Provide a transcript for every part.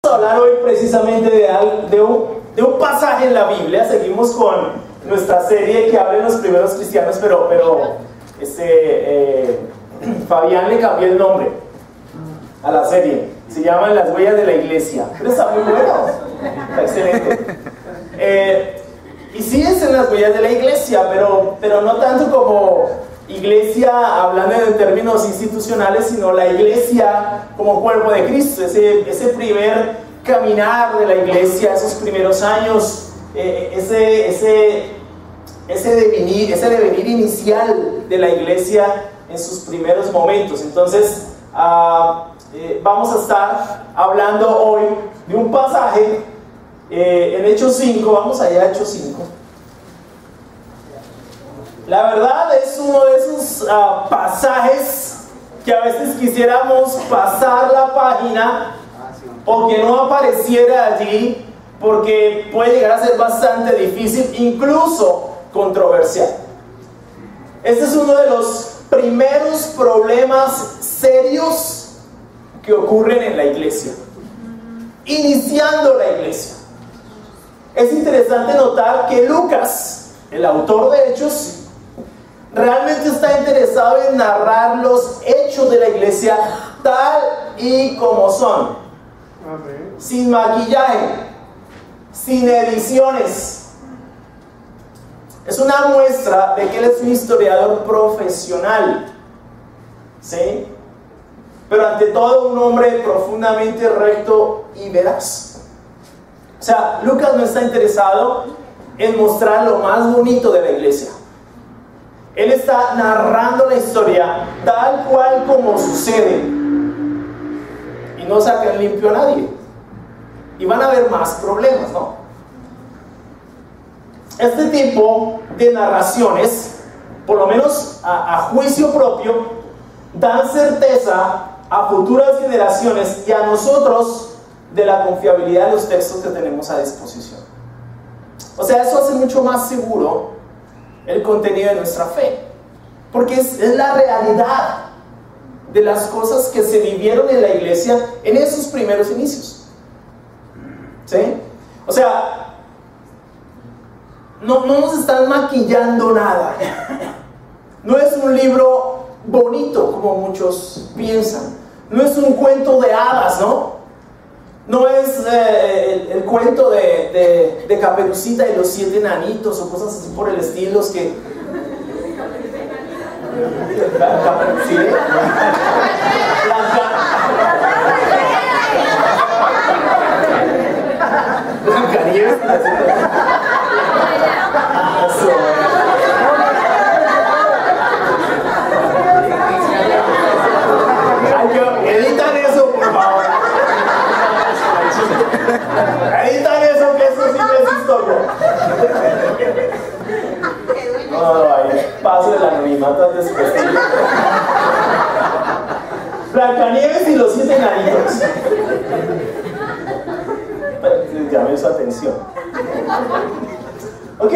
a hablar hoy precisamente de un pasaje en la Biblia. Seguimos con nuestra serie que habla de los primeros cristianos, pero Fabián le cambió el nombre a la serie. Se llama Las huellas de la iglesia. Pero está muy bueno, está excelente. Y sí es en las huellas de la iglesia, pero no tanto como iglesia hablando en términos institucionales, sino la iglesia como cuerpo de Cristo, ese primer caminar de la iglesia, esos primeros años, ese devenir inicial de la iglesia en sus primeros momentos. Entonces vamos a estar hablando hoy de un pasaje en Hechos 5. Vamos allá a Hechos 5. La verdad es uno de esos pasajes que a veces quisiéramos pasar la página o que no apareciera allí, porque puede llegar a ser bastante difícil, incluso controversial. Este es uno de los primeros problemas serios que ocurren en la iglesia, iniciando la iglesia. Es interesante notar que Lucas, el autor de Hechos, realmente está interesado en narrar los hechos de la iglesia tal y como son. Amén. Sin maquillaje, sin ediciones. Es una muestra de que él es un historiador profesional, ¿sí? Pero ante todo un hombre profundamente recto y veraz. O sea, Lucas no está interesado en mostrar lo más bonito de la iglesia. Él está narrando la historia tal cual como sucede, y no saca en limpio a nadie. Y van a haber más problemas, ¿no? Este tipo de narraciones, por lo menos a juicio propio, dan certeza a futuras generaciones y a nosotros de la confiabilidad de los textos que tenemos a disposición. O sea, eso hace mucho más seguro el contenido de nuestra fe, porque es la realidad de las cosas que se vivieron en la iglesia en esos primeros inicios, ¿sí? O sea, no nos están maquillando nada. No es un libro bonito como muchos piensan, no es un cuento de hadas, ¿no? No es el cuento de Caperucita y los 7 enanitos o cosas así por el estilo, que... ¿Sí? Blancanieves. Editan eso, por favor. Editan eso, que eso sí no es historia. Ay, paso del anonimato antes que Blancanieves y los 7 enanitos. Llamé su atención. Ok,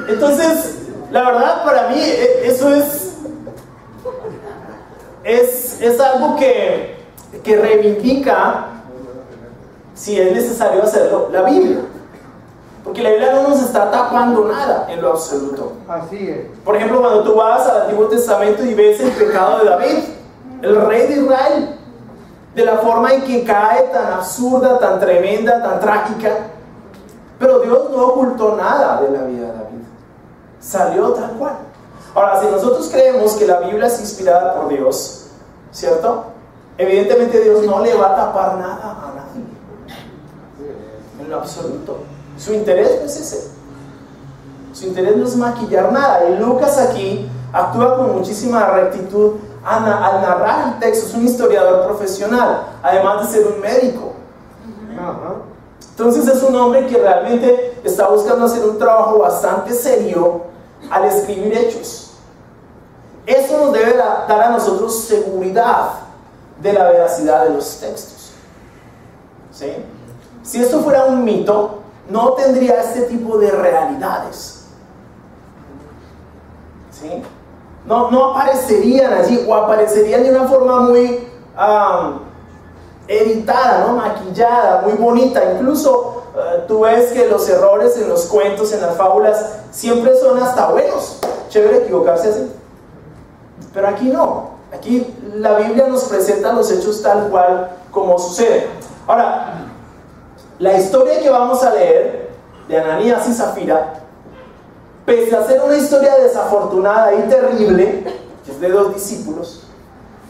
entonces, la verdad para mí eso es algo que reivindica, si es necesario hacerlo, la Biblia. Porque la Biblia no nos está tapando nada en lo absoluto. Así es. Por ejemplo, cuando tú vas al Antiguo Testamento y ves el pecado de David, el rey de Israel, de la forma en que cae tan absurda, tan tremenda, tan trágica, pero Dios no ocultó nada de la vida de David. Salió tal cual. Ahora, si nosotros creemos que la Biblia es inspirada por Dios, ¿cierto? Evidentemente Dios no le va a tapar nada a nadie, en lo absoluto. Su interés no es ese. Su interés no es maquillar nada. Y Lucas aquí actúa con muchísima rectitud al narrar el texto. Es un historiador profesional, además de ser un médico. Entonces es un hombre que realmente está buscando hacer un trabajo bastante serio al escribir hechos. Eso nos debe dar a nosotros seguridad de la veracidad de los textos, ¿sí? Si esto fuera un mito, no tendría este tipo de realidades, ¿sí? No aparecerían allí, o aparecerían de una forma muy editada, ¿no? Maquillada, muy bonita. Incluso tú ves que los errores en los cuentos, en las fábulas, siempre son hasta buenos. Chévere equivocarse así. Pero aquí no. Aquí la Biblia nos presenta los hechos tal cual como sucede. Ahora, la historia que vamos a leer de Ananías y Zafira, pese a ser una historia desafortunada y terrible, que es de dos discípulos,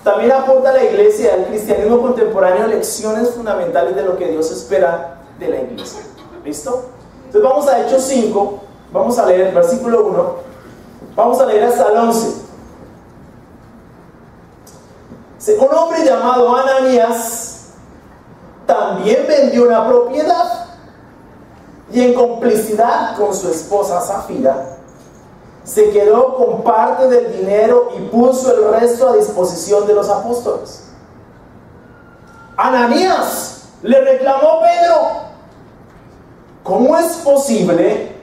también aporta a la iglesia y al cristianismo contemporáneo lecciones fundamentales de lo que Dios espera de la iglesia. ¿Listo? Entonces vamos a Hechos 5, vamos a leer el versículo 1, vamos a leer hasta el 11. Un hombre llamado Ananías también vendió una propiedad y en complicidad con su esposa Zafira se quedó con parte del dinero y puso el resto a disposición de los apóstoles. Ananías, le reclamó Pedro, ¿cómo es posible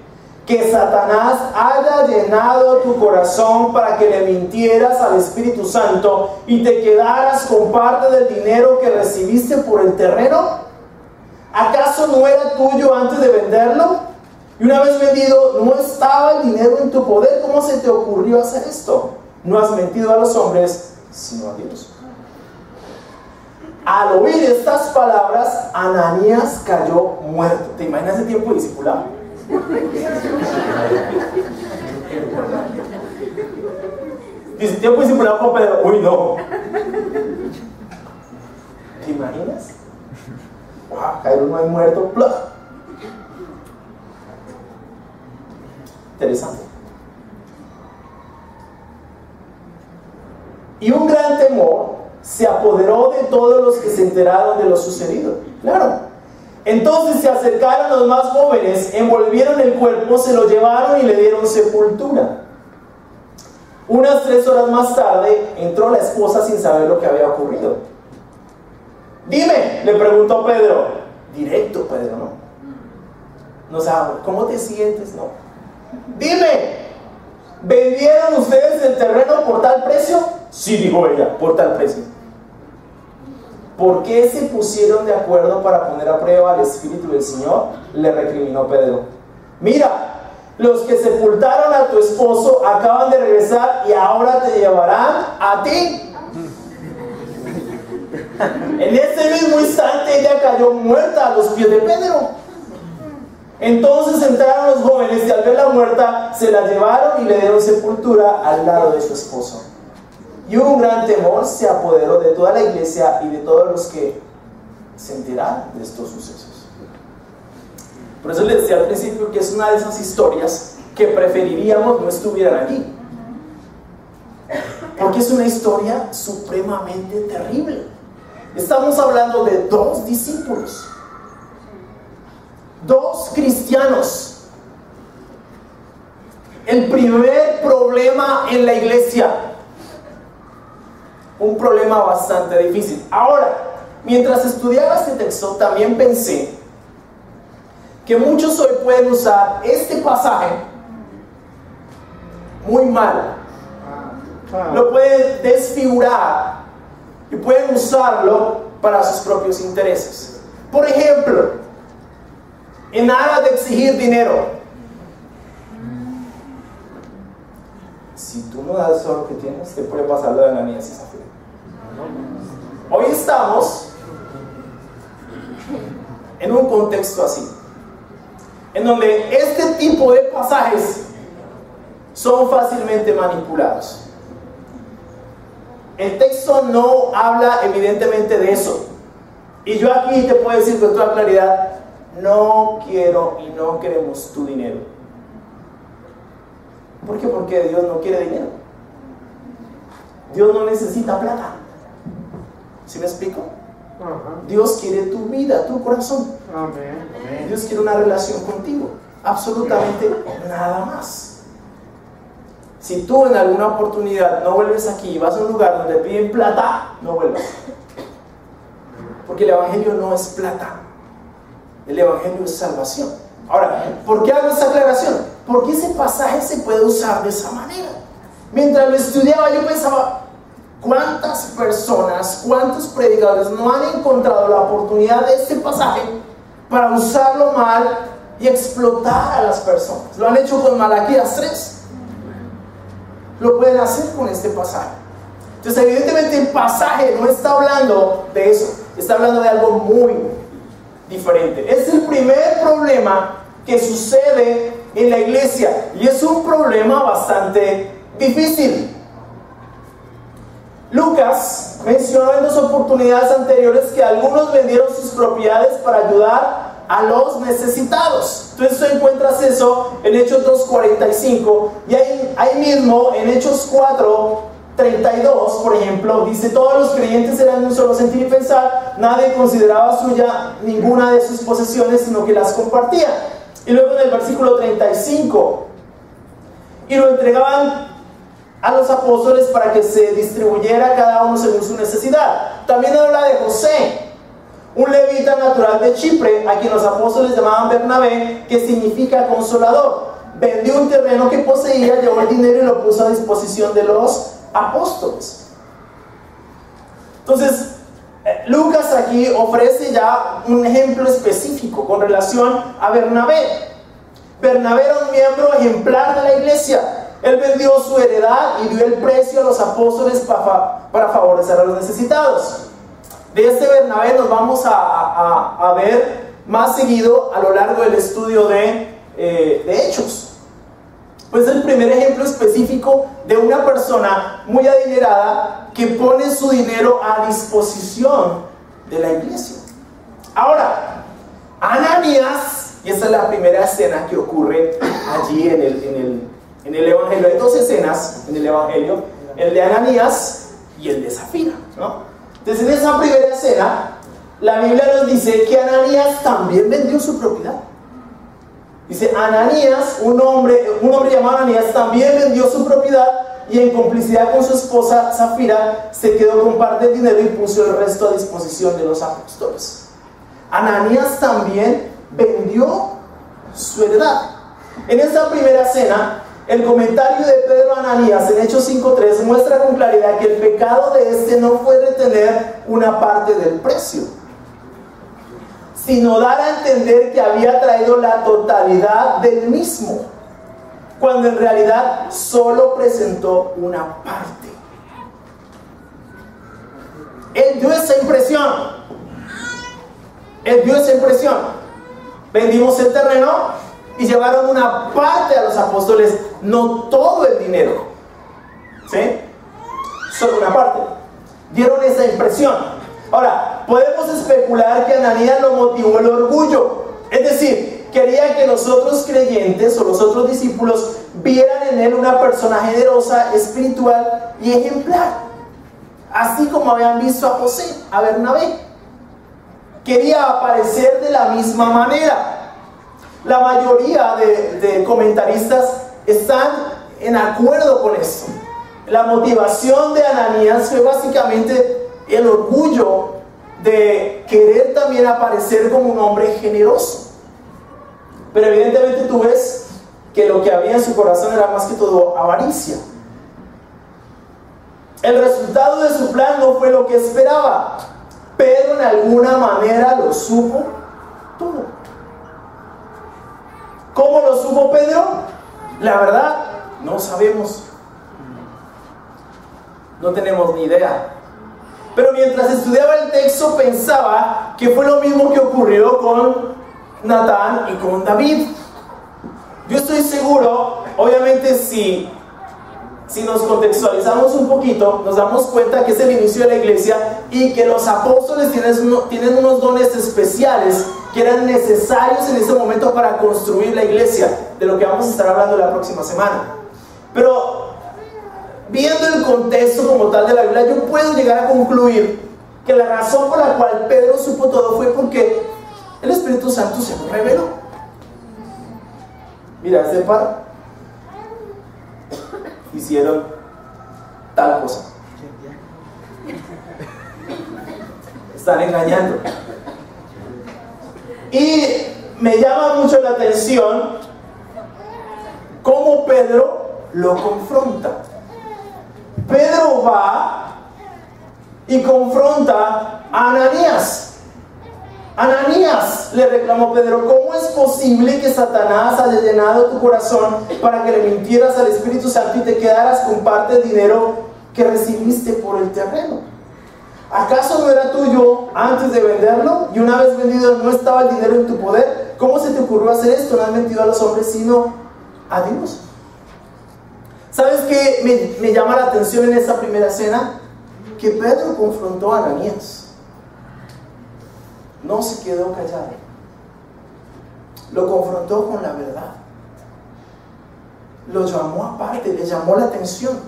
que Satanás haya llenado tu corazón para que le mintieras al Espíritu Santo y te quedaras con parte del dinero que recibiste por el terreno? ¿Acaso no era tuyo antes de venderlo? Y una vez vendido, ¿no estaba el dinero en tu poder? ¿Cómo se te ocurrió hacer esto? No has mentido a los hombres, sino a Dios. Al oír estas palabras, Ananías cayó muerto. ¿Te imaginas ese tiempo de discipulado? Dice, tiempo discipulado con Pedro. Uy, no. ¿Te imaginas? Wow, caer uno ahí muerto. ¡Pluf! Interesante. Y un gran temor se apoderó de todos los que se enteraron de lo sucedido. Claro. Entonces se acercaron los más jóvenes, envolvieron el cuerpo, se lo llevaron y le dieron sepultura. Unas 3 horas más tarde entró la esposa sin saber lo que había ocurrido. Dime, le preguntó Pedro. Directo, Pedro, ¿no? No sabe, ¿cómo te sientes? No. Dime, ¿vendieron ustedes el terreno por tal precio? Sí, dijo ella, por tal precio. ¿Por qué se pusieron de acuerdo para poner a prueba al Espíritu del Señor? Le recriminó Pedro. Mira, los que sepultaron a tu esposo acaban de regresar y ahora te llevarán a ti. En ese mismo instante ella cayó muerta a los pies de Pedro. Entonces entraron los jóvenes y al verla muerta se la llevaron y le dieron sepultura al lado de su esposo. Y un gran temor se apoderó de toda la iglesia y de todos los que se enteraron de estos sucesos. Por eso les decía al principio que es una de esas historias que preferiríamos no estuvieran aquí. Porque es una historia supremamente terrible. Estamos hablando de 2 discípulos, 2 cristianos. El primer problema en la iglesia. Un problema bastante difícil. Ahora, mientras estudiaba este texto, también pensé que muchos hoy pueden usar este pasaje muy mal. Lo pueden desfigurar y pueden usarlo para sus propios intereses. Por ejemplo, en aras de exigir dinero. Si tú no das todo lo que tienes, te puede pasar lo de Ananías y Zafira. Hoy estamos en un contexto así, en donde este tipo de pasajes son fácilmente manipulados. El texto no habla evidentemente de eso. Y yo aquí te puedo decir con toda claridad, no quiero y no queremos tu dinero. ¿Por qué? Porque Dios no quiere dinero. Dios no necesita plata. ¿Sí me explico? Dios quiere tu vida, tu corazón. Dios quiere una relación contigo. Absolutamente nada más. Si tú en alguna oportunidad no vuelves aquí y vas a un lugar donde piden plata, no vuelvas. Porque el evangelio no es plata. El evangelio es salvación. Ahora, ¿por qué hago esta aclaración? Porque ese pasaje se puede usar de esa manera. Mientras lo estudiaba yo pensaba, ¿Cuántas personas, cuántos predicadores no han encontrado la oportunidad de este pasaje para usarlo mal y explotar a las personas? Lo han hecho con Malaquías 3. Lo pueden hacer con este pasaje. Entonces, evidentemente, el pasaje no está hablando de eso. Está hablando de algo muy diferente. Es el primer problema que sucede en la iglesia. Y es un problema bastante difícil. Lucas mencionó en 2 oportunidades anteriores que algunos vendieron sus propiedades para ayudar a los necesitados. Entonces tú encuentras eso en Hechos 2:45, y ahí mismo en Hechos 4:32, por ejemplo, dice: todos los creyentes eran de un solo sentir y pensar, nadie consideraba suya ninguna de sus posesiones, sino que las compartía. Y luego en el versículo 35, y lo entregaban a los apóstoles para que se distribuyera cada uno según su necesidad. También habla de José, un levita natural de Chipre, a quien los apóstoles llamaban Bernabé, que significa consolador. Vendió un terreno que poseía, llevó el dinero y lo puso a disposición de los apóstoles. Entonces, Lucas aquí ofrece ya un ejemplo específico con relación a Bernabé. Bernabé era un miembro ejemplar de la iglesia. Él vendió su heredad y dio el precio a los apóstoles para favorecer a los necesitados. De este Bernabé nos vamos a ver más seguido a lo largo del estudio de Hechos. Pues es el primer ejemplo específico de una persona muy adinerada que pone su dinero a disposición de la iglesia. Ahora, Ananías, y esta es la primera escena que ocurre allí en el Evangelio. Hay 2 escenas en el Evangelio: el de Ananías y el de Zafira, ¿no? Entonces, en esa primera escena, la Biblia nos dice que Ananías también vendió su propiedad. Dice: Ananías, un hombre llamado Ananías, también vendió su propiedad y en complicidad con su esposa Zafira se quedó con parte del dinero y puso el resto a disposición de los apóstoles. Ananías también vendió su heredad. En esta primera escena, el comentario de Pedro a Ananías en Hechos 5:3 muestra con claridad que el pecado de este no fue retener una parte del precio, sino dar a entender que había traído la totalidad del mismo, cuando en realidad solo presentó una parte. Él dio esa impresión. Vendimos el terreno y llevaron una parte a los apóstoles, no todo el dinero, ¿sí? Solo una parte. Dieron esa impresión. Ahora, podemos especular que Ananías lo motivó el orgullo. Es decir, quería que los otros creyentes o los otros discípulos vieran en él una persona generosa, espiritual y ejemplar, así como habían visto a José, a Bernabé. Quería aparecer de la misma manera. La mayoría de comentaristas están en acuerdo con esto. La motivación de Ananías fue básicamente el orgullo de querer también aparecer como un hombre generoso. Pero evidentemente tú ves que lo que había en su corazón era más que todo avaricia. El resultado de su plan no fue lo que esperaba. Pedro en alguna manera lo supo todo. ¿Cómo lo supo Pedro? La verdad, no sabemos. No tenemos ni idea. Pero mientras estudiaba el texto pensaba que fue lo mismo que ocurrió con Natán y con David. Yo estoy seguro, obviamente si nos contextualizamos un poquito, nos damos cuenta que es el inicio de la iglesia y que los apóstoles tienen unos dones especiales que eran necesarios en ese momento para construir la iglesia, de lo que vamos a estar hablando la próxima semana. Pero viendo el contexto como tal de la Biblia, yo puedo llegar a concluir que la razón por la cual Pedro supo todo fue porque el Espíritu Santo se lo reveló. Mira, este par hicieron tal cosa. Están engañando. Y me llama mucho la atención cómo Pedro lo confronta. Pedro va y confronta a Ananías. Ananías, le reclamó Pedro, ¿cómo es posible que Satanás haya llenado tu corazón para que le mintieras al Espíritu Santo y te quedaras con parte del dinero que recibiste por el terreno? ¿Acaso no era tuyo antes de venderlo? Y una vez vendido no estaba el dinero en tu poder. ¿Cómo se te ocurrió hacer esto? No has mentido a los hombres sino a Dios. ¿Sabes qué me llama la atención en esta primera escena? Que Pedro confrontó a Ananías. No se quedó callado. Lo confrontó con la verdad. Lo llamó aparte, le llamó la atención.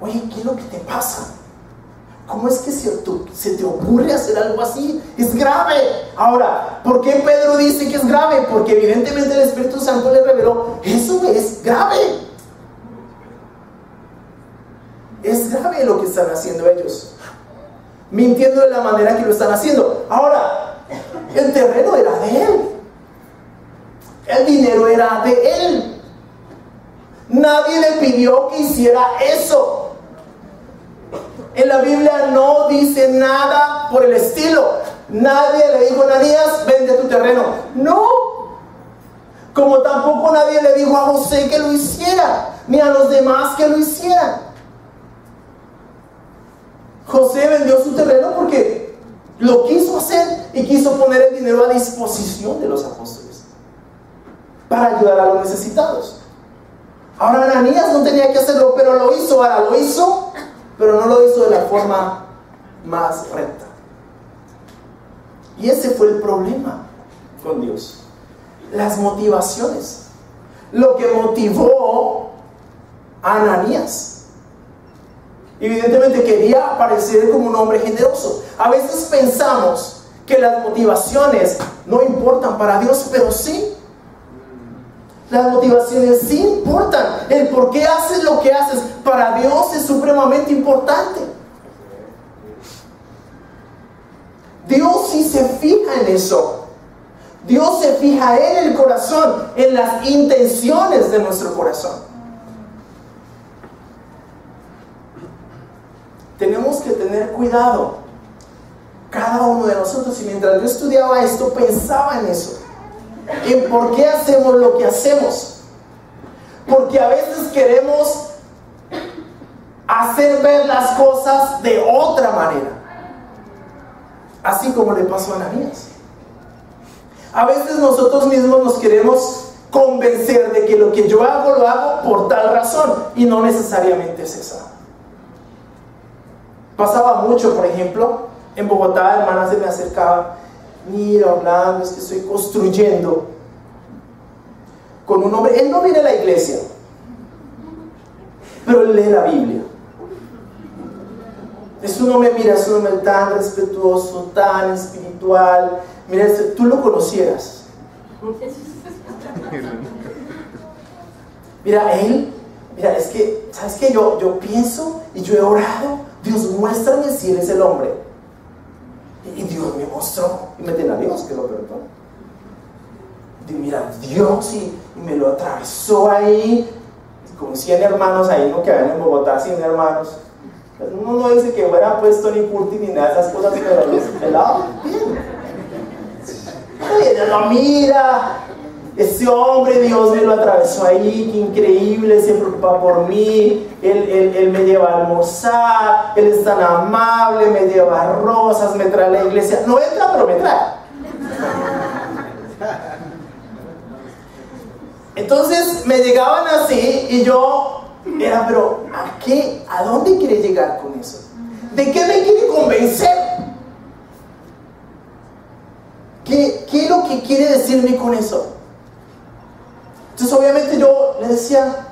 Oye, ¿qué es lo que te pasa? ¿Cómo es que se te ocurre hacer algo así? Es grave. Ahora, ¿por qué Pedro dice que es grave? Porque evidentemente el Espíritu Santo le reveló, eso es grave. Es grave lo que están haciendo ellos, mintiendo de la manera que lo están haciendo. Ahora, el terreno era de él, el dinero era de él. Nadie le pidió que hiciera eso. En la Biblia no dice nada por el estilo. Nadie le dijo a Ananías, vende tu terreno. No. Como tampoco nadie le dijo a José que lo hiciera, ni a los demás que lo hicieran. José vendió su terreno porque lo quiso hacer y quiso poner el dinero a disposición de los apóstoles para ayudar a los necesitados. Ahora Ananías no tenía que hacerlo, pero lo hizo. Ahora lo hizo, pero no lo hizo de la forma más recta. Y ese fue el problema con Dios. Las motivaciones. Lo que motivó a Ananías. Evidentemente quería aparecer como un hombre generoso. A veces pensamos que las motivaciones no importan para Dios, pero sí. Las motivaciones sí importan. El por qué haces lo que haces para Dios es supremamente importante. Dios sí se fija en eso. Dios se fija en el corazón, en las intenciones de nuestro corazón. Tenemos que tener cuidado, cada uno de nosotros. Y mientras yo estudiaba esto, pensaba en eso, en por qué hacemos lo que hacemos. Porque a veces queremos hacer ver las cosas de otra manera, así como le pasó a Ananías. A veces nosotros mismos nos queremos convencer de que lo que yo hago, lo hago por tal razón, y no necesariamente es esa. Pasaba mucho, por ejemplo, en Bogotá, hermanas se me acercaban, mira, Orlando, es que estoy construyendo con un hombre, él no viene a la iglesia, pero él lee la Biblia. Es un hombre, mira, es un hombre tan respetuoso, tan espiritual, mira, tú lo conocieras. Mira, es que, ¿sabes qué? Yo pienso y yo he orado, Dios, muéstrame si eres el hombre. Y Dios me mostró, y me tiene a Dios que lo perdonó. Y mira, Dios, y me lo atravesó ahí, con 100 hermanos ahí, no que habían en Bogotá 100 hermanos. Uno no dice que fuera pues Tony Curtis ni nada de esas cosas, pero los pelados, bien. Y ella lo mira, ese hombre, Dios me lo atravesó ahí, qué increíble, se preocupa por mí, él me lleva a almorzar, él es tan amable, me lleva rosas, me trae a la iglesia. No entra, pero me trae. Entonces me llegaban así y yo era, pero ¿a qué? ¿A dónde quiere llegar con eso? ¿De qué me quiere convencer? ¿Qué es lo que quiere decirme con eso? Entonces obviamente yo le decía,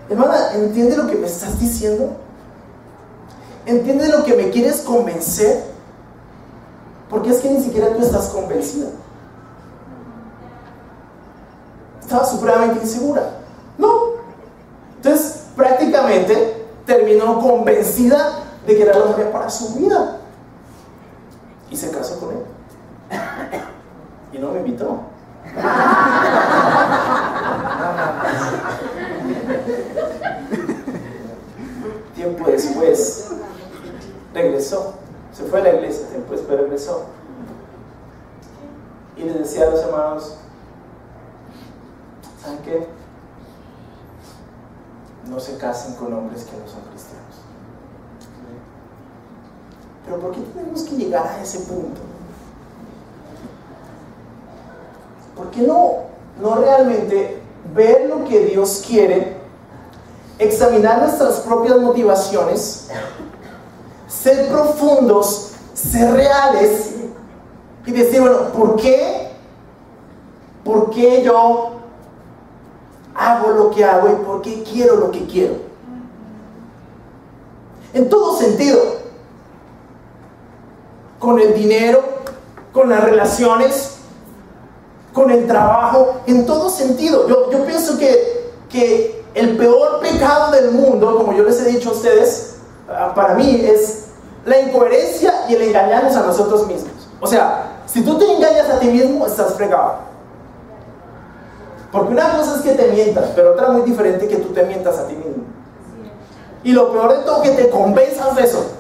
hermana, ¿entiende lo que me estás diciendo? ¿Entiende lo que me quieres convencer? Porque es que ni siquiera tú estás convencida. Estaba supremamente insegura. No. Entonces prácticamente terminó convencida de que era el hombre para su vida. Y se casó con él. Y no me invitó. Tiempo después regresó. Se fue a la iglesia después, pero regresó. Y les decía a los hermanos, ¿saben qué? No se casen con hombres que no son cristianos. Pero ¿por qué tenemos que llegar a ese punto? ¿Por qué no realmente ver lo que Dios quiere, examinar nuestras propias motivaciones, ser profundos, ser reales y decir, bueno, ¿por qué yo hago lo que hago y por qué quiero lo que quiero? En todo sentido, con el dinero, con las relaciones, con el trabajo, en todo sentido. Yo pienso que el peor pecado del mundo, como yo les he dicho a ustedes, para mí es la incoherencia y el engañarnos a nosotros mismos. O sea, si tú te engañas a ti mismo, estás fregado. Porque una cosa es que te mientas, pero otra muy diferente que tú te mientas a ti mismo. Y lo peor de todo, que te convenzas de eso.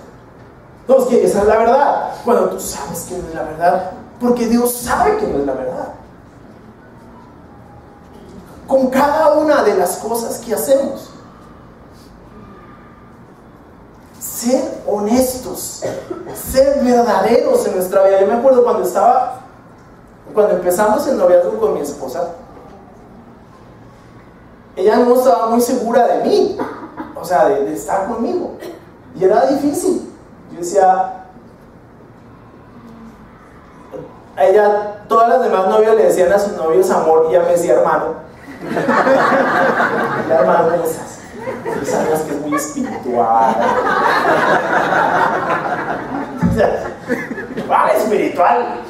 No, es que esa es la verdad. Cuando tú sabes que no es la verdad, porque Dios sabe que no es la verdad. Con cada una de las cosas que hacemos. Ser honestos, ser verdaderos en nuestra vida. Yo me acuerdo cuando empezamos el noviazgo con mi esposa, ella no estaba muy segura de mí, o sea, de estar conmigo, y era difícil. Yo decía, a ella, todas las demás novias le decían a sus novios amor, y ella me decía hermano. La hermana de esas, sabes que es muy espiritual. ¿Vale, espiritual?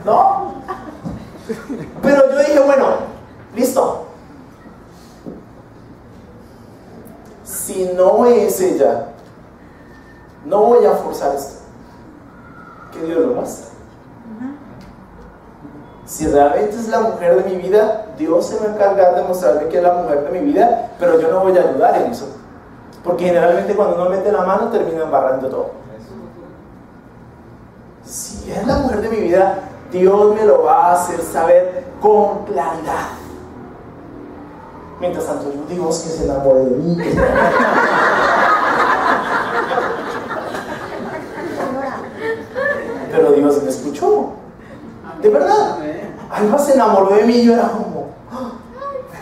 ¿No? Pero yo dije, bueno, listo. Si no es ella, no voy a forzar esto. Que Dios lo muestre. Si realmente es la mujer de mi vida, Dios se va a encargar de mostrarme que es la mujer de mi vida, pero yo no voy a ayudar en eso. Porque generalmente cuando uno mete la mano termina embarrando todo. Si es la mujer de mi vida, Dios me lo va a hacer saber con claridad. Mientras tanto, yo Dios que se enamore de mí. Pero Dios me escuchó. De verdad. Alba se enamoró de mí y yo era como,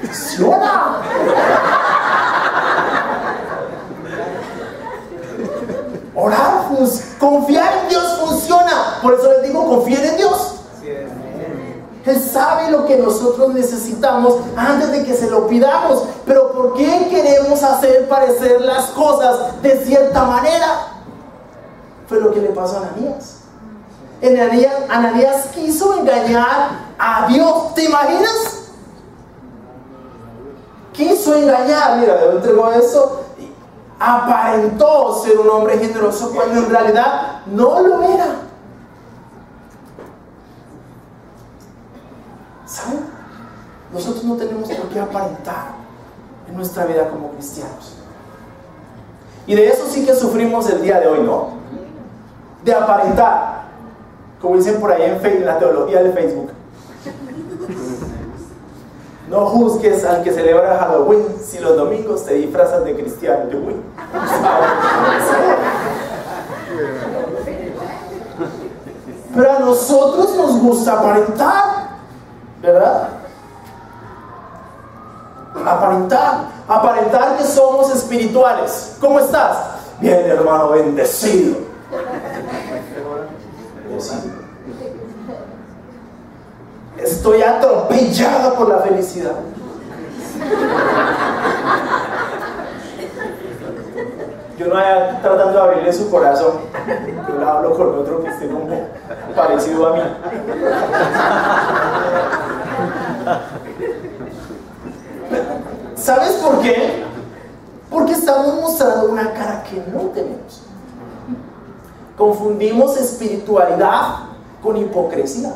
¡funciona! Orar, confiar en Dios funciona. Por eso les digo, confíen en Dios. Él sabe lo que nosotros necesitamos antes de que se lo pidamos. Pero ¿por qué queremos hacer parecer las cosas de cierta manera? Fue lo que le pasó a Ananías. Ananías quiso engañar a Dios. ¿Te imaginas? Quiso engañar. Mira, Dios entregó eso. Aparentó ser un hombre generoso cuando en realidad no lo era. ¿Saben? Nosotros no tenemos por qué aparentar en nuestra vida como cristianos. Y de eso sí que sufrimos el día de hoy, ¿no? De aparentar. Como dicen por ahí en la teología de Facebook. No juzgues al que celebra Halloween si los domingos te disfrazas de cristiano. Yo, pero a nosotros nos gusta aparentar, ¿verdad? Aparentar que somos espirituales. ¿Cómo estás? Bien, hermano, bendecido. Estoy atropellado por la felicidad. Yo no vaya tratando de abrirle su corazón. Yo le hablo con otro que esté como parecido a mí. ¿Sabes por qué? Porque estamos mostrando una cara que no tenemos. Confundimos espiritualidad con hipocresía.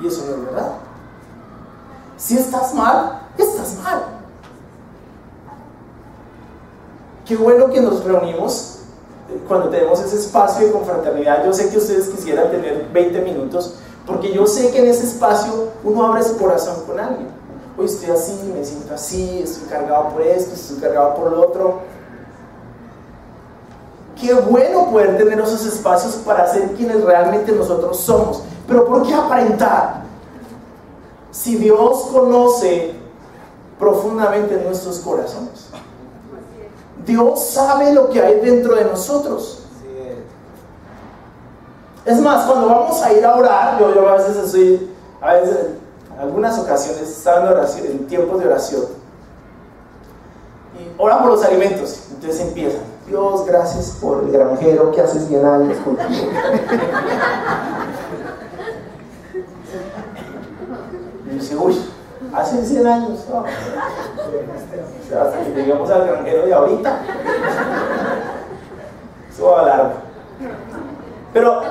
Y eso no es verdad. Si estás mal, estás mal. qué bueno que nos reunimos cuando tenemos ese espacio de confraternidad. Yo sé que ustedes quisieran tener 20 minutos, porque yo sé que en ese espacio uno abre su corazón con alguien. Hoy estoy así, me siento así, estoy cargado por esto, estoy cargado por lo otro. Qué bueno poder tener esos espacios para ser quienes realmente nosotros somos. Pero ¿por qué aparentar? Si Dios conoce profundamente nuestros corazones. Dios sabe lo que hay dentro de nosotros. Es más, cuando vamos a ir a orar, yo a veces en algunas ocasiones estaba en oración, en tiempos de oración, y oran por los alimentos. Entonces empiezan: Dios, gracias por el granjero que hace 100 años contigo. Y dice: uy, hace 100 años, no. O sea, hasta que lleguemos al granjero de ahorita, eso va largo. Pero,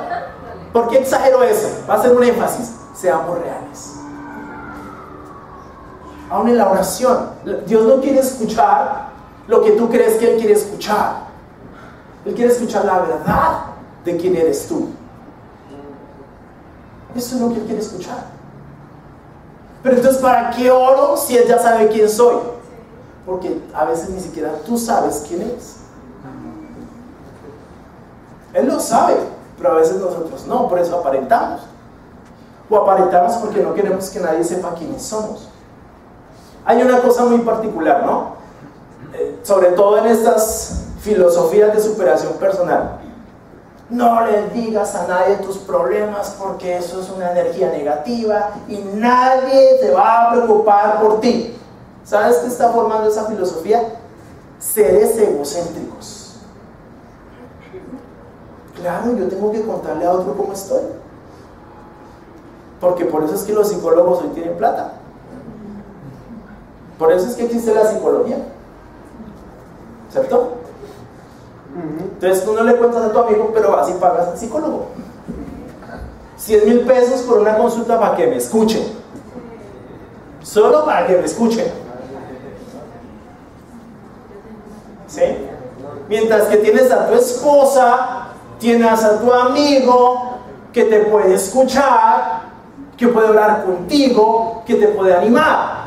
¿por qué exagero eso? Va a ser un énfasis: seamos reales. Aún en la oración, Dios no quiere escuchar lo que tú crees que Él quiere escuchar. Él quiere escuchar la verdad de quién eres tú. Eso es lo que Él quiere escuchar. Pero entonces, ¿para qué oro si Él ya sabe quién soy? Porque a veces ni siquiera tú sabes quién eres. Él lo sabe, pero a veces nosotros no, por eso aparentamos. O aparentamos porque no queremos que nadie sepa quiénes somos. Hay una cosa muy particular, ¿no? Sobre todo en estas filosofías de superación personal. No le digas a nadie tus problemas, porque eso es una energía negativa y nadie te va a preocupar por ti. ¿Sabes qué está formando esa filosofía? Seres egocéntricos. Claro, yo tengo que contarle a otro cómo estoy, porque por eso es que los psicólogos hoy tienen plata. Por eso es que existe la psicología, ¿cierto? Entonces tú no le cuentas a tu amigo, pero así pagas al psicólogo. 100,000 pesos por una consulta para que me escuchen. Solo para que me escuchen. ¿Sí? Mientras que tienes a tu esposa, tienes a tu amigo que te puede escuchar, que puede hablar contigo, que te puede animar.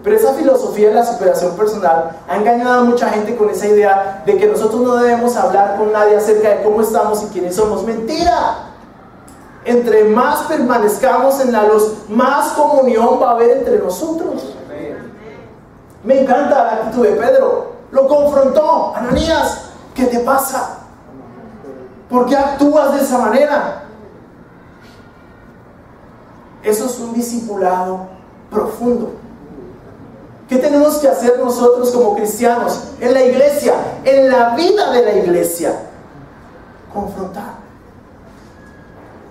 Pero esa filosofía de la superación personal ha engañado a mucha gente con esa idea de que nosotros no debemos hablar con nadie acerca de cómo estamos y quiénes somos. ¡Mentira! Entre más permanezcamos en la luz, más comunión va a haber entre nosotros. Me encanta la actitud de Pedro. Lo confrontó: Ananías, ¿qué te pasa? ¿Por qué actúas de esa manera? Eso es un discipulado profundo. ¿Qué tenemos que hacer nosotros como cristianos en la iglesia, en la vida de la iglesia? Confrontar.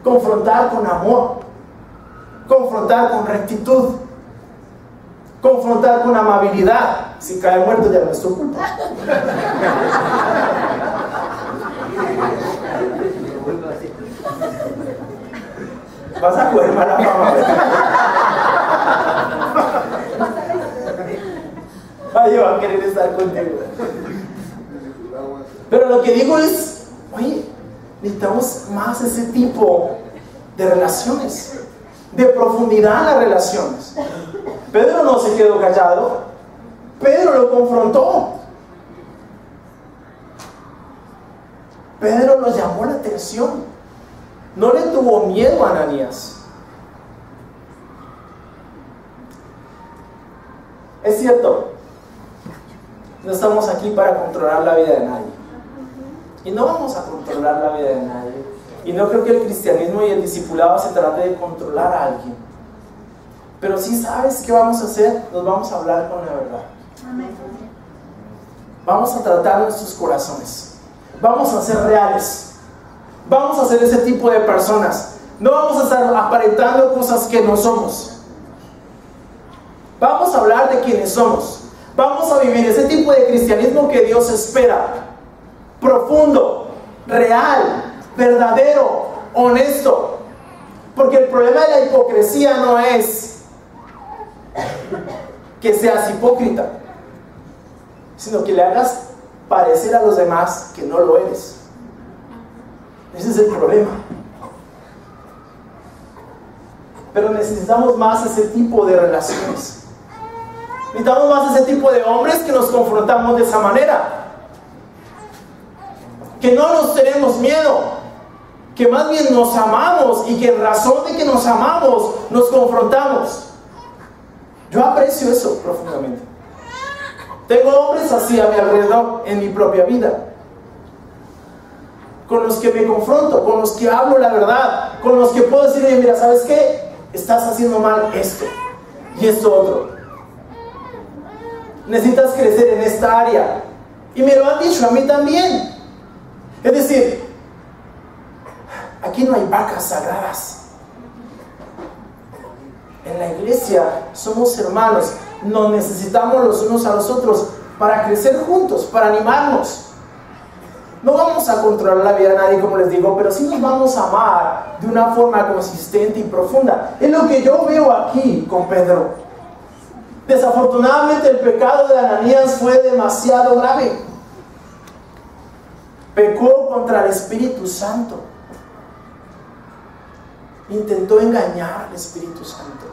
Confrontar con amor. Confrontar con rectitud. Confrontar con amabilidad. Si cae muerto ya no es tu culpa. Vas a coger mala fama, ¿verdad? Nadie va a querer estar contigo. Pero lo que digo es: oye, necesitamos más ese tipo de relaciones, de profundidad en las relaciones. Pedro no se quedó callado. Pedro lo confrontó. Pedro lo llamó la atención. No le tuvo miedo a Ananías. Es cierto, no estamos aquí para controlar la vida de nadie. Y no vamos a controlar la vida de nadie. Y no creo que el cristianismo y el discipulado se trate de controlar a alguien. Pero sí, ¿sabes qué vamos a hacer? Nos vamos a hablar con la verdad. Vamos a tratar nuestros corazones. Vamos a ser reales. Vamos a ser ese tipo de personas. No vamos a estar aparentando cosas que no somos. Vamos a hablar de quiénes somos. Vamos a vivir ese tipo de cristianismo que Dios espera. Profundo, real, verdadero, honesto. Porque el problema de la hipocresía no es que seas hipócrita, sino que le hagas parecer a los demás que no lo eres. Ese es el problema. Pero necesitamos más ese tipo de relaciones. Necesitamos más ese tipo de hombres que nos confrontamos de esa manera. Que no nos tenemos miedo, que más bien nos amamos y que en razón de que nos amamos, nos confrontamos. Yo aprecio eso profundamente. Tengo hombres así a mi alrededor en mi propia vida, con los que me confronto, con los que hablo la verdad, con los que puedo decirle, mira, ¿sabes qué? Estás haciendo mal esto y esto otro. Necesitas crecer en esta área. Y me lo han dicho a mí también. Es decir, aquí no hay vacas sagradas. En la iglesia somos hermanos. Nos necesitamos los unos a los otros para crecer juntos, para animarnos. No vamos a controlar la vida de nadie, como les digo, pero sí nos vamos a amar de una forma consistente y profunda. Es lo que yo veo aquí con Pedro. Desafortunadamente el pecado de Ananías fue demasiado grave. Pecó contra el Espíritu Santo. Intentó engañar al Espíritu Santo.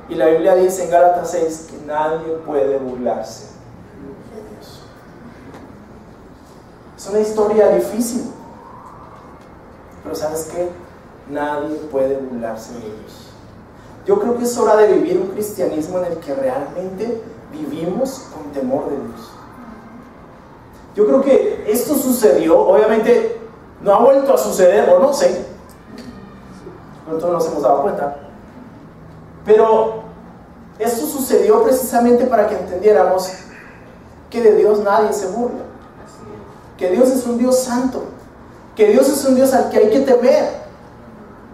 Y la Biblia dice en Gálatas 6 que nadie puede burlarse de Dios. Es una historia difícil, pero ¿sabes qué? Nadie puede burlarse de Dios. Yo creo que es hora de vivir un cristianismo en el que realmente vivimos con temor de Dios. Yo creo que esto sucedió, obviamente no ha vuelto a suceder, o no sé, pronto nos hemos dado cuenta, pero esto sucedió precisamente para que entendiéramos que de Dios nadie se burla, que Dios es un Dios santo, que Dios es un Dios al que hay que temer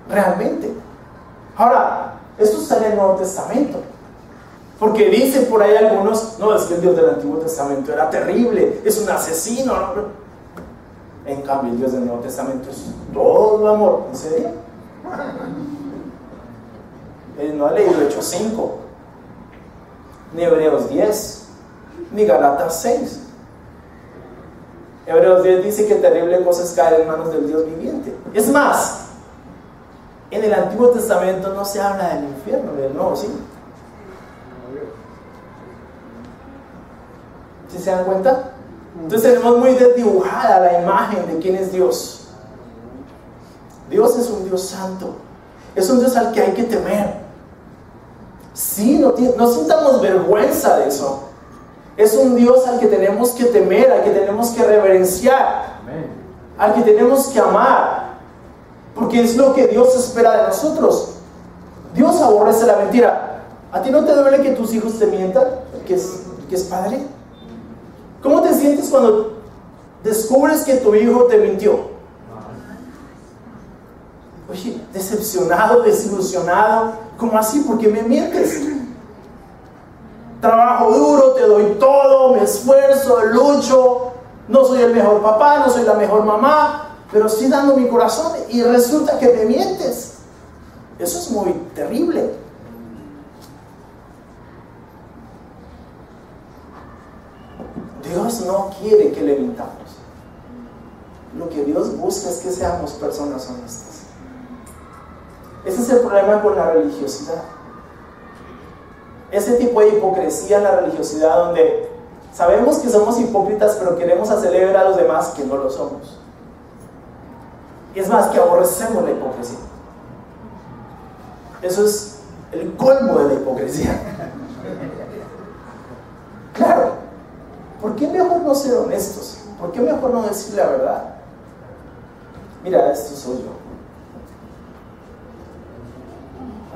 realmente. Ahora, esto está en el Nuevo Testamento, porque dicen por ahí algunos, no, es que el Dios del Antiguo Testamento era terrible, es un asesino, ¿no? En cambio el Dios del Nuevo Testamento es todo amor. ¿En serio? Él no ha leído Hechos 5, ni Hebreos 10, ni Gálatas 6. Hebreos 10 dice que terrible cosa es caer en manos del Dios viviente. Es más, en el Antiguo Testamento no se habla del infierno, del nuevo, ¿sí? ¿Sí se dan cuenta? Entonces tenemos muy desdibujada la imagen de quién es Dios. Dios es un Dios santo, es un Dios al que hay que temer. Sí, no sintamos vergüenza de eso. Es un Dios al que tenemos que temer, al que tenemos que reverenciar, al que tenemos que amar, porque es lo que Dios espera de nosotros. Dios aborrece la mentira. ¿A ti no te duele que tus hijos te mientan? ¿Que es padre? ¿Cómo te sientes cuando descubres que tu hijo te mintió? Oye, decepcionado, desilusionado. ¿Cómo así? ¿Por qué me mientes? Trabajo duro, te doy todo, me esfuerzo, lucho. No soy el mejor papá, no soy la mejor mamá, pero estoy dando mi corazón y resulta que me mientes. Eso es muy terrible. Dios no quiere que le mintamos. Lo que Dios busca es que seamos personas honestas. Ese es el problema con la religiosidad. Ese tipo de hipocresía en la religiosidad donde sabemos que somos hipócritas pero queremos hacer ver a los demás que no lo somos. Y es más, que aborrecemos la hipocresía. Eso es el colmo de la hipocresía. Claro, ¿por qué mejor no ser honestos? ¿Por qué mejor no decir la verdad? Mira, esto soy yo.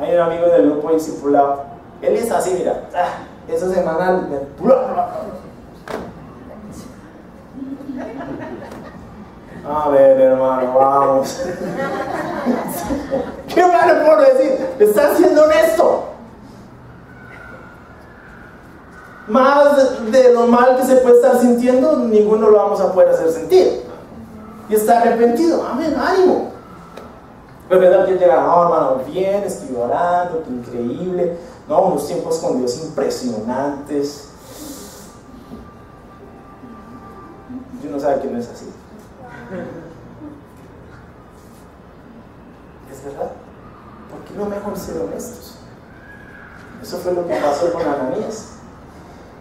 Hay un amigo del grupo discipulado. Él es así, mira. Esa semana a ver, hermano, vamos. ¿Qué más le puedo decir? Está siendo honesto. Más de lo mal que se puede estar sintiendo, ninguno lo vamos a poder hacer sentir. Y está arrepentido. Amén, ánimo. Pero verdad que llega, no, hermano, bien, estoy orando, qué increíble. No, unos tiempos con Dios impresionantes. no sabe que no es así. ¿Es verdad? ¿Por qué no mejor ser honestos? Eso fue lo que pasó con Ananías.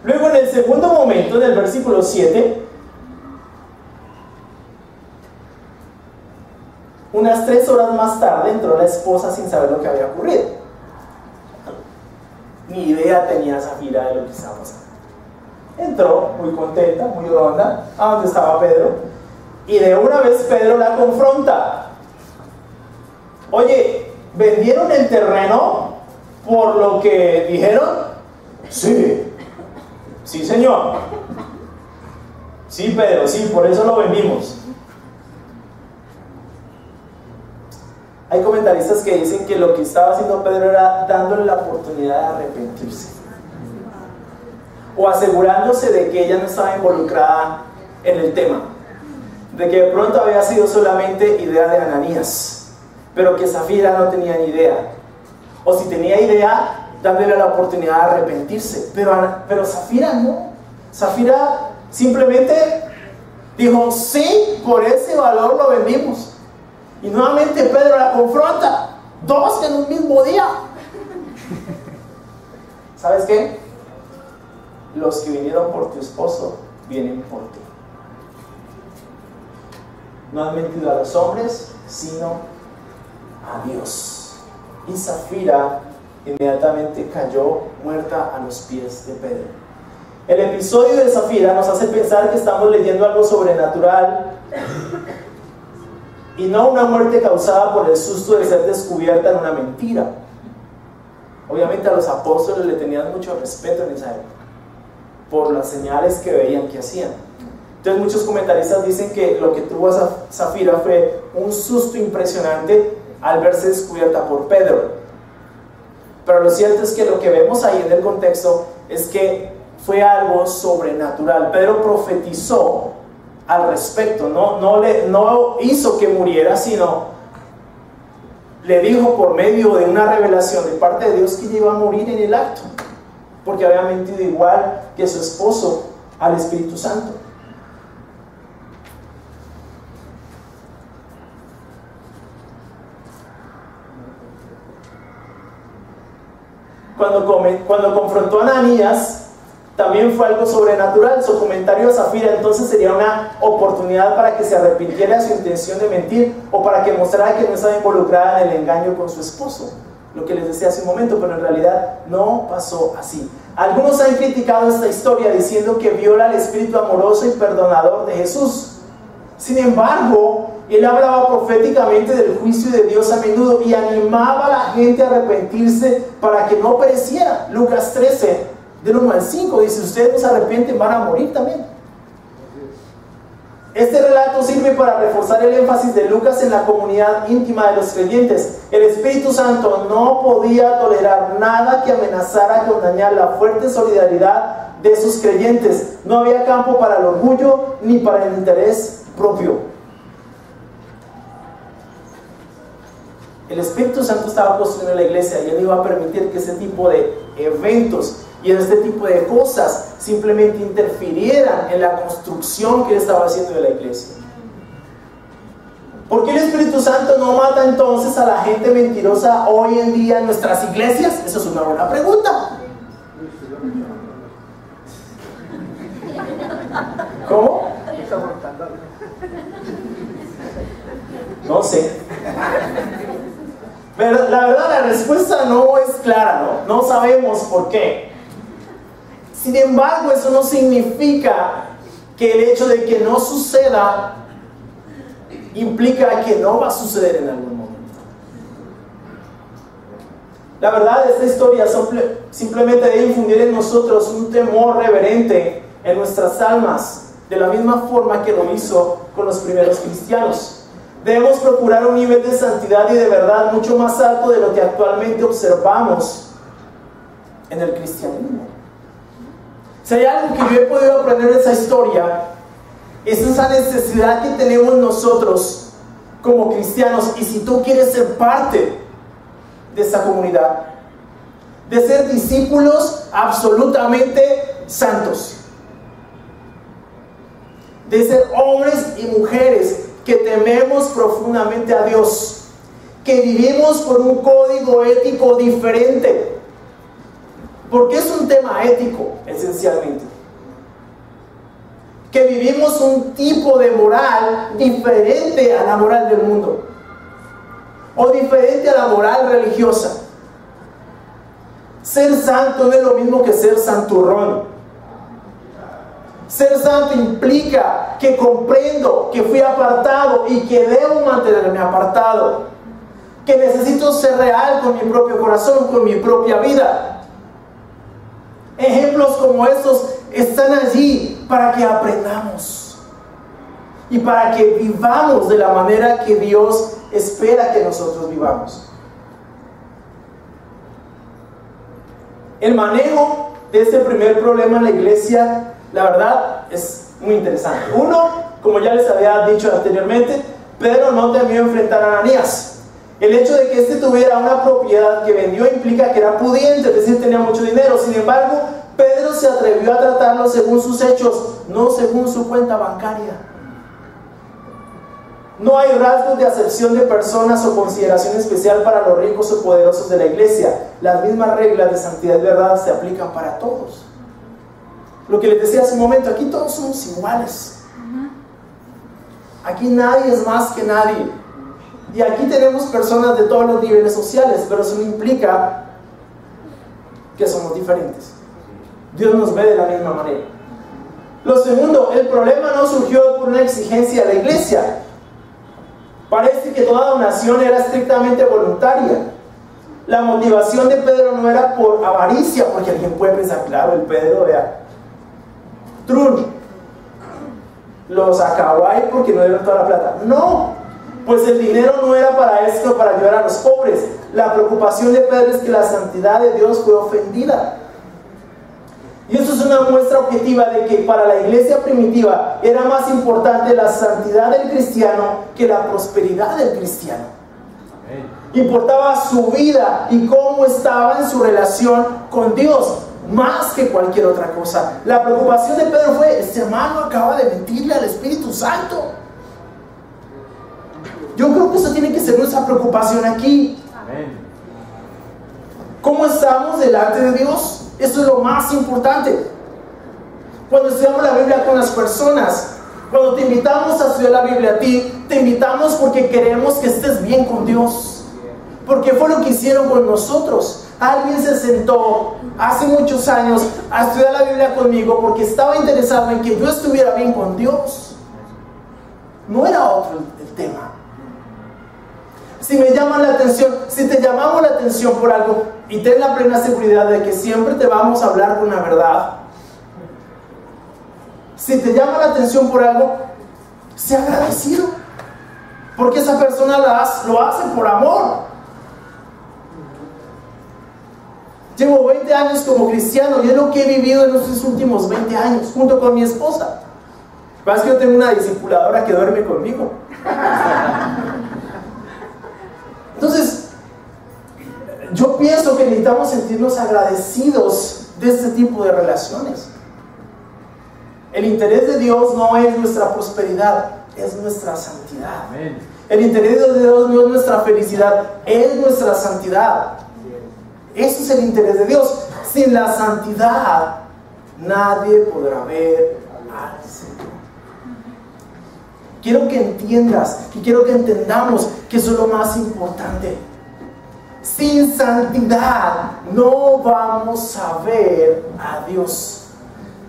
Luego, en el segundo momento, en el versículo 7, unas 3 horas más tarde entró la esposa sin saber lo que había ocurrido. Ni idea tenía Safira de lo que estaba pasando. Entró muy contenta, muy ronda, a donde estaba Pedro, y de una vez Pedro la confronta. Oye, ¿vendieron el terreno por lo que dijeron? Sí. Sí, señor. Sí, Pedro, sí, por eso lo vendimos. Hay comentaristas que dicen que lo que estaba haciendo Pedro era dándole la oportunidad de arrepentirse, o asegurándose de que ella no estaba involucrada en el tema, de que de pronto había sido solamente idea de Ananías, pero que Safira no tenía ni idea, o si tenía idea, dándole la oportunidad de arrepentirse. Pero Safira no. Safira simplemente dijo, sí, por ese valor lo vendimos. Y nuevamente Pedro la confronta, 2 en un mismo día. ¿Sabes qué? Los que vinieron por tu esposo vienen por ti. No has mentido a los hombres, sino a Dios. Y Safira inmediatamente cayó muerta a los pies de Pedro. El episodio de Safira nos hace pensar que estamos leyendo algo sobrenatural y no una muerte causada por el susto de ser descubierta en una mentira. Obviamente a los apóstoles le tenían mucho respeto en esa época por las señales que veían que hacían. Entonces muchos comentaristas dicen que lo que tuvo a Safira fue un susto impresionante al verse descubierta por Pedro. Pero lo cierto es que lo que vemos ahí en el contexto es que fue algo sobrenatural. Pedro profetizó al respecto, no hizo que muriera, sino le dijo por medio de una revelación de parte de Dios que ella iba a morir en el acto, porque había mentido igual que su esposo al Espíritu Santo. Cuando confrontó a Ananías, también fue algo sobrenatural. Su comentario a Safira entonces sería una oportunidad para que se arrepintiera de su intención de mentir, o para que mostrara que no estaba involucrada en el engaño con su esposo, lo que les decía hace un momento, pero en realidad no pasó así. Algunos han criticado esta historia diciendo que viola el espíritu amoroso y perdonador de Jesús. Sin embargo, él hablaba proféticamente del juicio de Dios a menudo y animaba a la gente a arrepentirse para que no pereciera. Lucas 13, del 1 al 5, dice: ustedes no se arrepienten, van a morir también. Este relato sirve para reforzar el énfasis de Lucas en la comunidad íntima de los creyentes. El Espíritu Santo no podía tolerar nada que amenazara con dañar la fuerte solidaridad de sus creyentes. No había campo para el orgullo ni para el interés propio. El Espíritu Santo estaba construyendo la iglesia y él iba a permitir que ese tipo de eventos y este tipo de cosas simplemente interfirieran en la construcción que él estaba haciendo de la iglesia. ¿Por qué el Espíritu Santo no mata entonces a la gente mentirosa hoy en día en nuestras iglesias? Esa es una buena pregunta. ¿Cómo? No sé. Pero la verdad, la respuesta no es clara, ¿no? No sabemos por qué. Sin embargo, eso no significa que el hecho de que no suceda implica que no va a suceder en algún momento. La verdad, esta historia simplemente debe infundir en nosotros un temor reverente en nuestras almas, de la misma forma que lo hizo con los primeros cristianos. Debemos procurar un nivel de santidad y de verdad mucho más alto de lo que actualmente observamos en el cristianismo. Si hay algo que yo he podido aprender de esa historia, es esa necesidad que tenemos nosotros como cristianos, y si tú quieres ser parte de esta comunidad, de ser discípulos absolutamente santos, de ser hombres y mujeres que tememos profundamente a Dios, que vivimos por un código ético diferente, porque es un tema ético esencialmente, que vivimos un tipo de moral diferente a la moral del mundo, o diferente a la moral religiosa. Ser santo no es lo mismo que ser santurrón. Ser santo implica que comprendo que fui apartado y que debo mantenerme apartado, que necesito ser real con mi propio corazón, con mi propia vida. Ejemplos como estos están allí para que aprendamos y para que vivamos de la manera que Dios espera que nosotros vivamos. El manejo de este primer problema en la iglesia, la verdad, es muy interesante. Uno, como ya les había dicho anteriormente, Pedro no temió enfrentar a Ananías. El hecho de que éste tuviera una propiedad que vendió implica que era pudiente, es decir, tenía mucho dinero. Sin embargo, Pedro se atrevió a tratarlo según sus hechos, no según su cuenta bancaria. No hay rasgos de acepción de personas o consideración especial para los ricos o poderosos de la iglesia. Las mismas reglas de santidad y verdad se aplican para todos. Lo que les decía hace un momento, aquí todos somos iguales. Aquí nadie es más que nadie. Y aquí tenemos personas de todos los niveles sociales, pero eso no implica que somos diferentes. Dios nos ve de la misma manera. Lo segundo, el problema no surgió por una exigencia de la iglesia. Parece que toda donación era estrictamente voluntaria. La motivación de Pedro no era por avaricia, porque alguien puede pensar, claro, el Pedro, vea, Trun, los acabó ahí porque no dieron toda la plata. No, pues el dinero no era para esto, para ayudar a los pobres. La preocupación de Pedro es que la santidad de Dios fue ofendida. Y esto es una muestra objetiva de que para la iglesia primitiva era más importante la santidad del cristiano que la prosperidad del cristiano. Importaba su vida y cómo estaba en su relación con Dios, más que cualquier otra cosa. La preocupación de Pedro fue, este hermano acaba de mentirle al Espíritu Santo. Yo creo que eso tiene que ser nuestra preocupación aquí. ¿Cómo estamos delante de Dios? Eso es lo más importante. Cuando estudiamos la Biblia con las personas, cuando te invitamos a estudiar la Biblia a ti, te invitamos porque queremos que estés bien con Dios, porque fue lo que hicieron con nosotros. Alguien se sentó hace muchos años a estudiar la Biblia conmigo porque estaba interesado en que yo estuviera bien con Dios. No era otro el tema. Si me llaman la atención, si te llamamos la atención por algo, y ten la plena seguridad de que siempre te vamos a hablar con la verdad. Si te llama la atención por algo, sé agradecido, porque esa persona lo hace por amor. Llevo 20 años como cristiano y es lo que he vivido en estos últimos 20 años junto con mi esposa. Lo que pasa es que yo tengo una discipuladora que duerme conmigo. Entonces, yo pienso que necesitamos sentirnos agradecidos de este tipo de relaciones. El interés de Dios no es nuestra prosperidad, es nuestra santidad. Amén. El interés de Dios no es nuestra felicidad, es nuestra santidad. Ese es el interés de Dios. Sin la santidad, nadie podrá ver al Señor. Quiero que entiendas y quiero que entendamos que eso es lo más importante. Sin santidad no vamos a ver a Dios.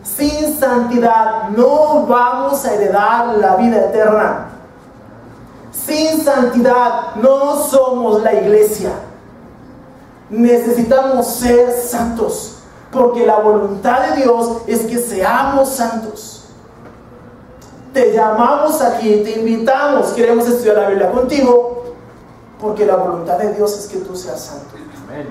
Sin santidad no vamos a heredar la vida eterna. Sin santidad no somos la iglesia. Necesitamos ser santos, porque la voluntad de Dios es que seamos santos. Te llamamos aquí, te invitamos, queremos estudiar la Biblia contigo, porque la voluntad de Dios es que tú seas santo. Amén.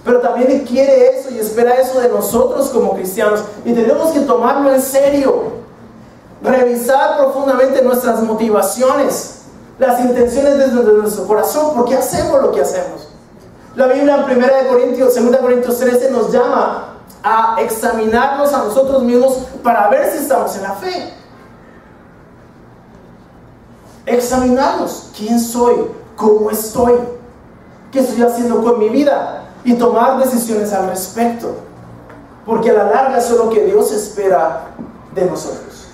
Pero también Él quiere eso y espera eso de nosotros como cristianos, y tenemos que tomarlo en serio, revisar profundamente nuestras motivaciones, las intenciones desde nuestro corazón, por qué hacemos lo que hacemos. La Biblia en 2 Corintios 13 nos llama a examinarnos a nosotros mismos para ver si estamos en la fe. examinarnos. ¿Quién soy? ¿Cómo estoy? ¿Qué estoy haciendo con mi vida? Y tomar decisiones al respecto. Porque a la larga eso es lo que Dios espera de nosotros.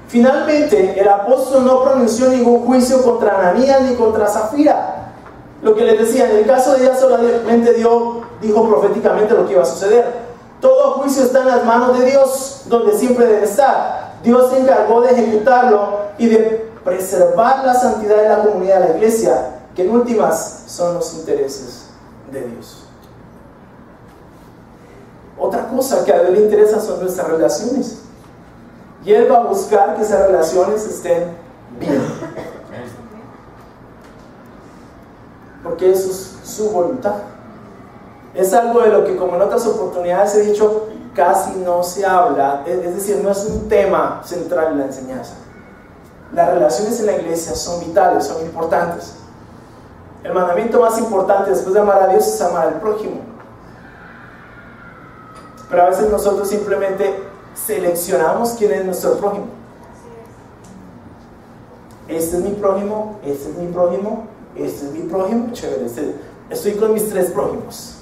Finalmente, el apóstol no pronunció ningún juicio contra Ananías ni contra Zafira. Lo que les decía, en el caso de ella solamente Dios dijo proféticamente lo que iba a suceder. Todo juicio está en las manos de Dios, donde siempre debe estar. Dios se encargó de ejecutarlo y de preservar la santidad de la comunidad de la iglesia, que en últimas son los intereses de Dios. Otra cosa que a Dios le interesa son nuestras relaciones. Y Él va a buscar que esas relaciones estén bien. Porque eso es su voluntad. Es algo de lo que, como en otras oportunidades he dicho, casi no se habla. Es decir, no es un tema central en la enseñanza. Las relaciones en la iglesia son vitales, son importantes. El mandamiento más importante después de amar a Dios es amar al prójimo. Pero a veces nosotros simplemente seleccionamos quién es nuestro prójimo. Este es mi prójimo, este es mi prójimo, este es mi prójimo. Chévere, estoy con mis 3 prójimos,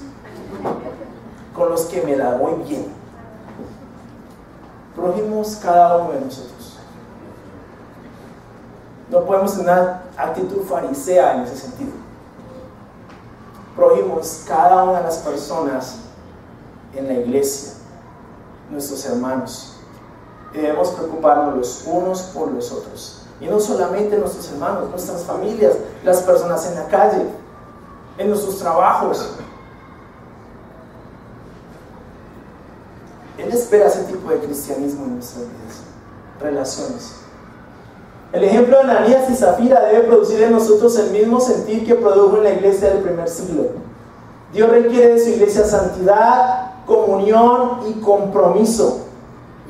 con los que me la voy bien. Prójimos cada uno de nosotros. No podemos tener una actitud farisea en ese sentido. Prójimos cada una de las personas en la iglesia, nuestros hermanos. Debemos preocuparnos los unos por los otros. Y no solamente nuestros hermanos, nuestras familias, las personas en la calle, en nuestros trabajos. Él espera ese tipo de cristianismo en nuestras vidas, relaciones. El ejemplo de Ananías y Zafira debe producir en nosotros el mismo sentir que produjo en la iglesia del primer siglo. Dios requiere de su iglesia santidad, comunión y compromiso.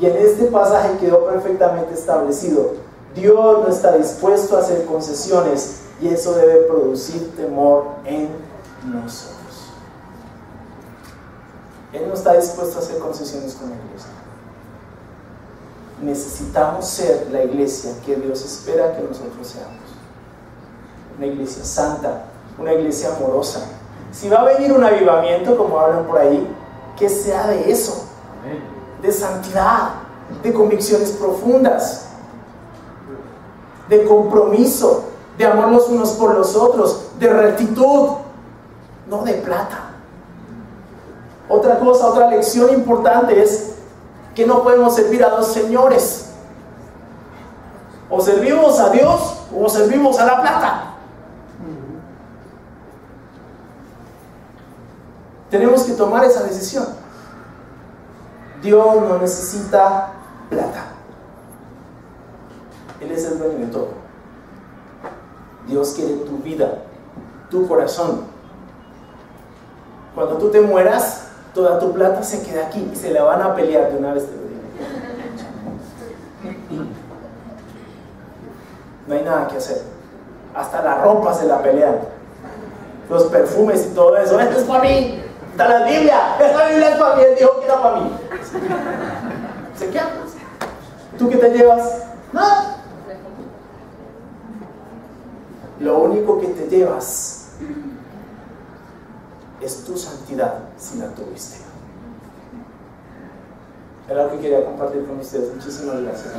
Y en este pasaje quedó perfectamente establecido. Dios no está dispuesto a hacer concesiones y eso debe producir temor en nosotros. Él no está dispuesto a hacer concesiones con la iglesia. Necesitamos ser la iglesia que Dios espera que nosotros seamos. Una iglesia santa, una iglesia amorosa. Si va a venir un avivamiento, como hablan por ahí, que sea de eso, de santidad, de convicciones profundas, de compromiso, de amor los unos por los otros, de rectitud, no de plata. Otra cosa, otra lección importante es que no podemos servir a 2 señores. O servimos a Dios o servimos a la plata. Tenemos que tomar esa decisión. Dios no necesita plata. Él es el dueño de todo. Dios quiere tu vida, tu corazón. Cuando tú te mueras, toda tu plata se queda aquí y se la van a pelear de una vez. No hay nada que hacer. Hasta la ropa se la pelean. Los perfumes y todo eso. Esto es para mí. Está la Biblia. Esta Biblia es para mí. Él dijo que era para mí. ¿Se queda? ¿Tú qué te llevas? Nada. Lo único que te llevas es tu santidad si la tuviste. Era lo que quería compartir con ustedes. Muchísimas gracias.